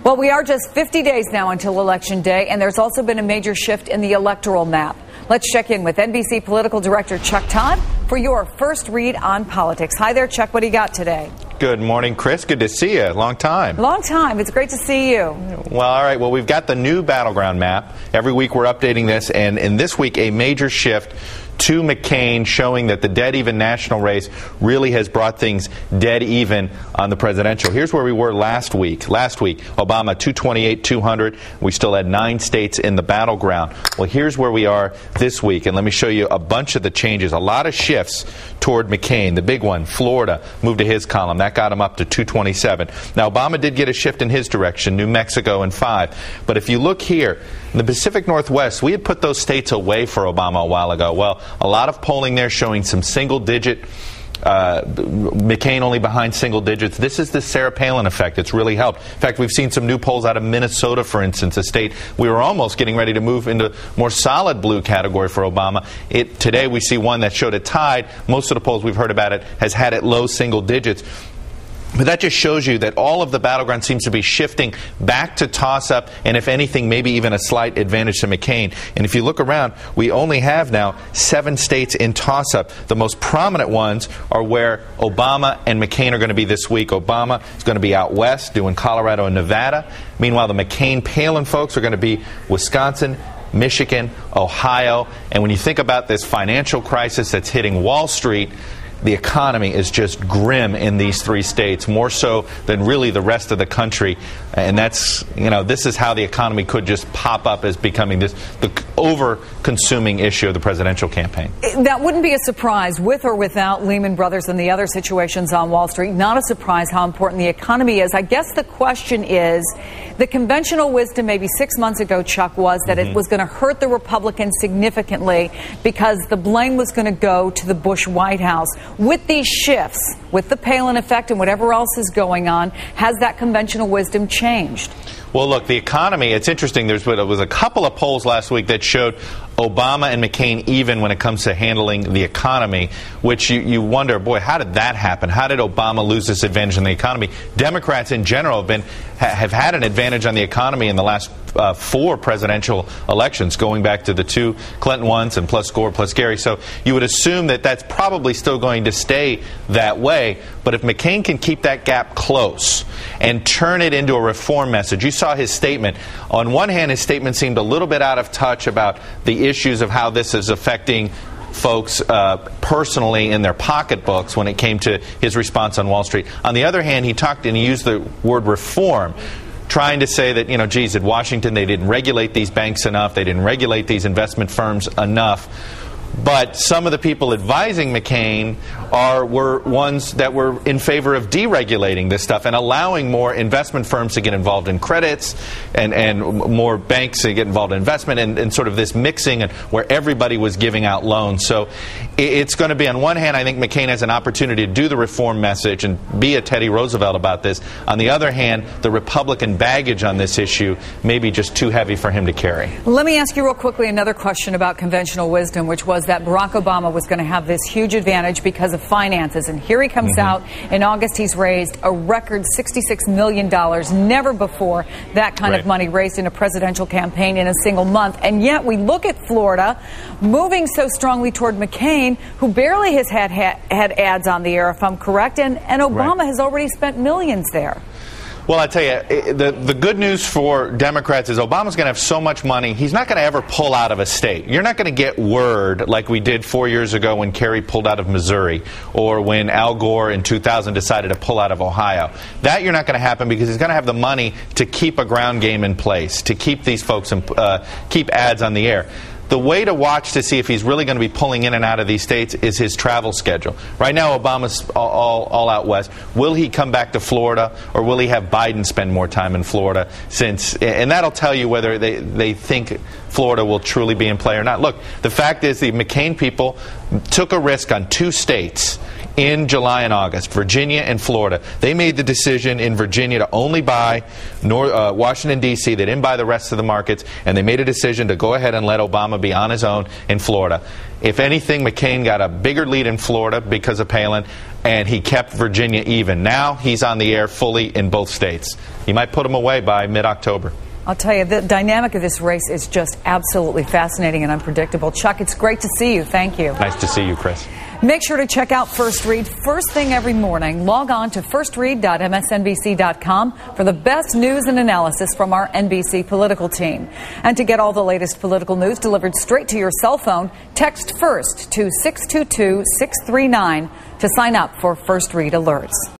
Well, we are just 50 days now until Election Day, and there's also been a major shift in the electoral map. Let's check in with NBC Political Director Chuck Todd for your first read on politics. Hi there, Chuck. What do you got today? Good morning, Chris. Good to see you. Long time. Long time. It's great to see you. Well, all right. Well, we've got the new battleground map. Every week we're updating this, and in this week a major shift to McCain, showing that the dead-even national race really has brought things dead even on the presidential. Here's where we were last week. Last week, Obama 228, 200. We still had 9 states in the battleground. Well, here's where we are this week, and let me show you a bunch of the changes. A lot of shifts toward McCain. The big one, Florida, moved to his column. That got him up to 227. Now, Obama did get a shift in his direction, New Mexico and 5. But if you look here, in the Pacific Northwest, we had put those states away for Obama a while ago. Well, a lot of polling there showing some single-digit, McCain only behind single digits. This is the Sarah Palin effect. It's really helped. In fact, we've seen some new polls out of Minnesota, for instance, a state we were almost getting ready to move into more solid blue category for Obama. Today we see one that showed a tide. Most of the polls we've heard about it has had it low single digits. But that just shows you that all of the battleground seems to be shifting back to toss-up, and if anything, maybe even a slight advantage to McCain. And if you look around, we only have now 7 states in toss-up. The most prominent ones are where Obama and McCain are going to be this week. Obama is going to be out west, doing Colorado and Nevada. Meanwhile, the McCain-Palin folks are going to be Wisconsin, Michigan, Ohio. And when you think about this financial crisis that's hitting Wall Street, the economy is just grim in these 3 states, more so than really the rest of the country. And that's, this is how the economy could just pop up as becoming the over-consuming issue of the presidential campaign. That wouldn't be a surprise, with or without Lehman Brothers and the other situations on Wall Street. Not a surprise how important the economy is. I guess the question is, the conventional wisdom maybe 6 months ago, Chuck, was that it was going to hurt the Republicans significantly because the blame was going to go to the Bush White House. With these shifts, with the Palin effect and whatever else is going on, has that conventional wisdom changed? Well, look, the economy, it's interesting. There was a couple of polls last week that showed Obama and McCain even when it comes to handling the economy, which you wonder, boy, how did that happen? How did Obama lose this advantage in the economy? Democrats in general have had an advantage on the economy in the last 4 presidential elections, going back to the 2 Clinton ones and plus Gore plus Gary. So you would assume that that's probably still going to stay that way. But if McCain can keep that gap close and turn it into a reform message, you saw his statement. On one hand, his statement seemed a little bit out of touch about the issues of how this is affecting folks personally in their pocketbooks when it came to his response on Wall Street. On the other hand, he talked and he used the word reform, trying to say that, geez, at Washington they didn't regulate these banks enough, they didn't regulate these investment firms enough. But some of the people advising McCain were ones that were in favor of deregulating this stuff and allowing more investment firms to get involved in credits and more banks to get involved in investment and sort of this mixing and where everybody was giving out loans. So it's going to be, on one hand, I think McCain has an opportunity to do the reform message and be a Teddy Roosevelt about this. On the other hand, the Republican baggage on this issue may be just too heavy for him to carry. Let me ask you real quickly another question about conventional wisdom, which was that Barack Obama was going to have this huge advantage because of finances. And here he comes out. In August, he's raised a record $66 million. Never before that kind of money raised in a presidential campaign in a single month. And yet we look at Florida moving so strongly toward McCain, who barely has had ads on the air, if I'm correct. And Obama has already spent millions there. Well, I tell you, the good news for Democrats is Obama's going to have so much money, he's not going to ever pull out of a state. You're not going to get word like we did 4 years ago when Kerry pulled out of Missouri or when Al Gore in 2000 decided to pull out of Ohio. That you're not going to happen because he's going to have the money to keep a ground game in place, to keep these folks and keep ads on the air. The way to watch to see if he's really going to be pulling in and out of these states is his travel schedule. Right now, Obama's all out west. Will he come back to Florida, or will he have Biden spend more time in Florida? And that'll tell you whether they think Florida will truly be in play or not. Look, the fact is the McCain people took a risk on 2 states in July and August, Virginia and Florida. They made the decision in Virginia to only buy Washington, D.C. They didn't buy the rest of the markets, and they made a decision to go ahead and let Obama be on his own in Florida. If anything, McCain got a bigger lead in Florida because of Palin, and he kept Virginia even. Now he's on the air fully in both states. He might put him away by mid-October. I'll tell you, the dynamic of this race is just absolutely fascinating and unpredictable. Chuck, it's great to see you. Thank you. Nice to see you, Chris. Make sure to check out First Read first thing every morning. Log on to firstread.msnbc.com for the best news and analysis from our NBC political team. And to get all the latest political news delivered straight to your cell phone, text FIRST to 622-639 to sign up for First Read alerts.